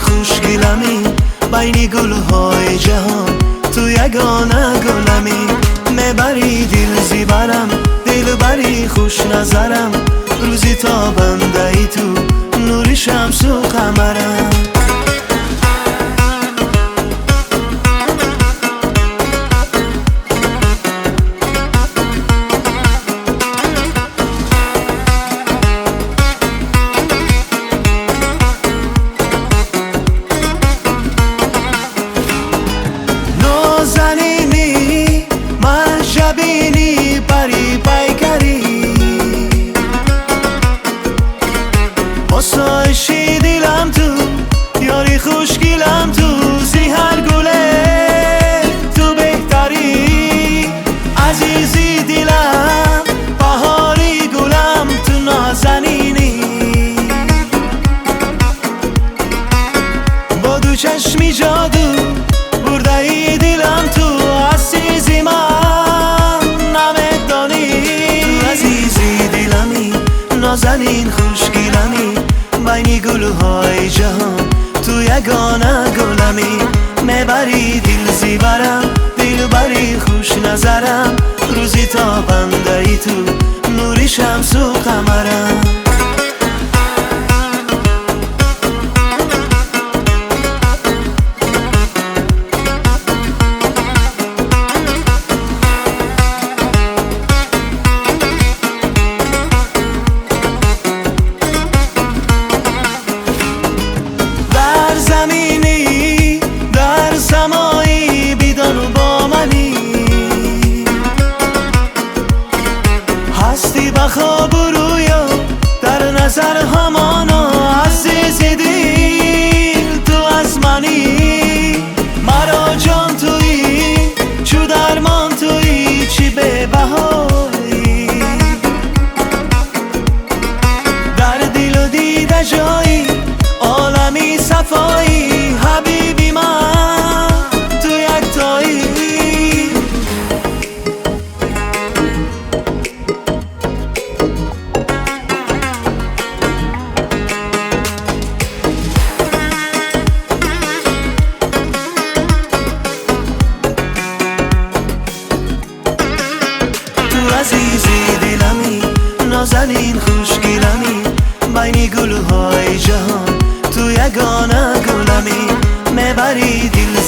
خوشگلمی بین گلهای جهان تو یگانه گلمی میبری دل زیبرم دل بری خوش نظرم روزی تا بنده ای تو نور شمس و قمرم نازنینی مهجبینی پری پیکری آسایشی دلم تو یاری خوشگلم تو زیهر گله تو بهتری عزیزی دلم بهاری گلم تو نازنینی با دو چشمی جادو برده ای دلم تو عزیزی من نمیدانی تو عزیزی دلمی نازنین خوشگلمی بین گلهای جهان تو یگانه گلمی میبری دل زیبرم دل بری خوش نظرم روزی تا بنده ای تو نور شمس و قمرم زمینی در سمایی بیدان با منی هستی بخواب و رویا در نظر همانا عزیزی دل تو از منی مرا جان تویی چو درمان تویی چی به بهایی در دل و دیده جایی عالمی صفایی حبیبی من تو یک تایی تو عزیزی دلمی نازنین خوشگلمی بین گلهای جهان تو یگانه گلمی میبری دل